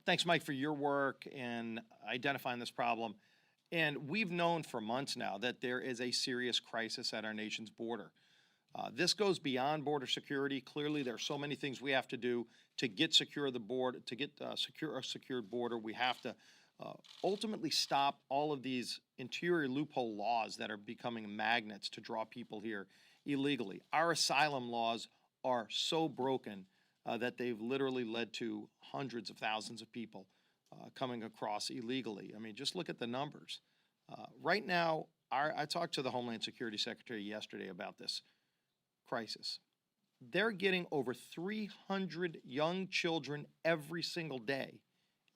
Thanks, Mike, for your work in identifying this problem. And we've known for months now that there is a serious crisis at our nation's border. This goes beyond border security. Clearly, there are so many things we have to do to get secure the border, to get secure a secured border. We have to ultimately stop all of these interior loophole laws that are becoming magnets to draw people here illegally. Our asylum laws are so broken that they've literally led to hundreds of thousands of people coming across illegally. I mean, just look at the numbers. Right now, I talked to the Homeland Security Secretary yesterday about this crisis. They're getting over 300 young children every single day,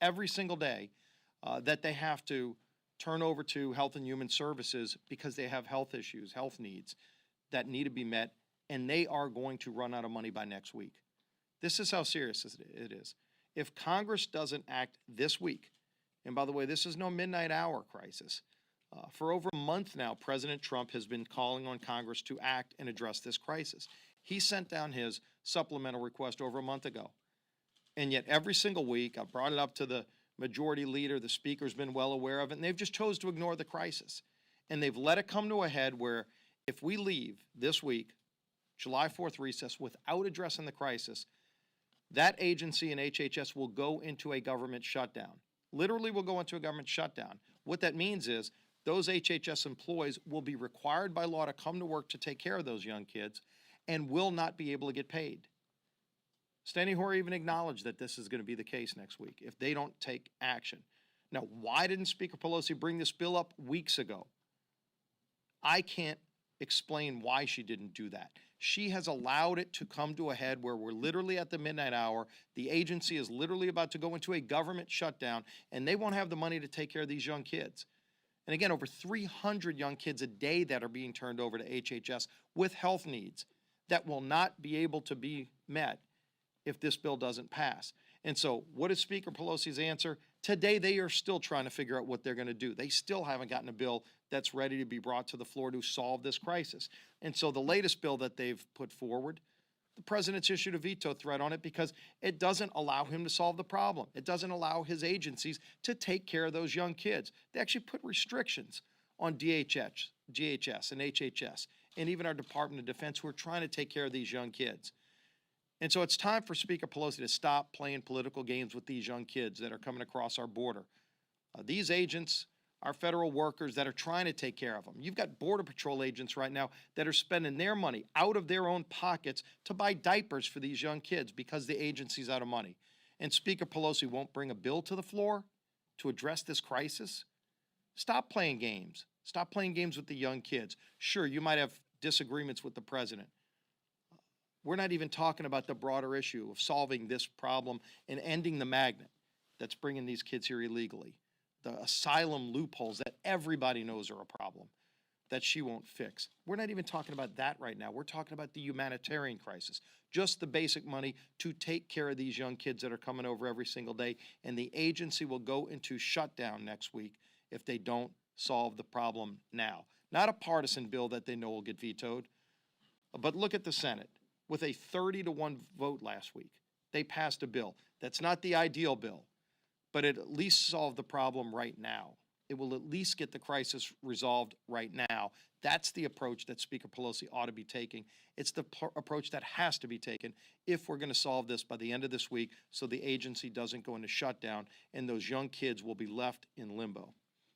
that they have to turn over to Health and Human Services because they have health issues, health needs that need to be met, and they are going to run out of money by next week. This is how serious it is. If Congress doesn't act this week, and by the way, this is no midnight hour crisis. For over a month now, President Trump has been calling on Congress to act and address this crisis. He sent down his supplemental request over a month ago. And yet every single week, I've brought it up to the majority leader, the speaker's been well aware of it, and they've just chose to ignore the crisis. And they've let it come to a head where if we leave this week, July 4th recess, without addressing the crisis, that agency and HHS will go into a government shutdown. Literally will go into a government shutdown. What that means is those HHS employees will be required by law to come to work to take care of those young kids and will not be able to get paid. Standing Hoyer even acknowledged that this is going to be the case next week if they don't take action. Now, why didn't Speaker Pelosi bring this bill up weeks ago? I can't explain why she didn't do that. She has allowed it to come to a head where we're literally at the midnight hour. The agency is literally about to go into a government shutdown, and they won't have the money to take care of these young kids. And again, over 300 young kids a day that are being turned over to HHS with health needs that will not be able to be met if this bill doesn't pass. And so what is Speaker Pelosi's answer? Today, they are still trying to figure out what they're going to do. They still haven't gotten a bill that's ready to be brought to the floor to solve this crisis. And so the latest bill that they've put forward, the president's issued a veto threat on it because it doesn't allow him to solve the problem. It doesn't allow his agencies to take care of those young kids. They actually put restrictions on DHS and HHS, and even our Department of Defense who are trying to take care of these young kids. And so it's time for Speaker Pelosi to stop playing political games with these young kids that are coming across our border. These agents are federal workers that are trying to take care of them. You've got Border Patrol agents right now that are spending their money out of their own pockets to buy diapers for these young kids because the agency's out of money. And Speaker Pelosi won't bring a bill to the floor to address this crisis. Stop playing games. Stop playing games with the young kids. Sure, you might have disagreements with the president. We're not even talking about the broader issue of solving this problem and ending the magnet that's bringing these kids here illegally. The asylum loopholes that everybody knows are a problem that she won't fix. We're not even talking about that right now. We're talking about the humanitarian crisis, just the basic money to take care of these young kids that are coming over every single day. And the agency will go into shutdown next week if they don't solve the problem now. Not a partisan bill that they know will get vetoed, but look at the Senate. With a 30-1 vote last week, they passed a bill. That's not the ideal bill, but it at least solved the problem right now. It will at least get the crisis resolved right now. That's the approach that Speaker Pelosi ought to be taking. It's the approach that has to be taken if we're going to solve this by the end of this week so the agency doesn't go into shutdown and those young kids will be left in limbo.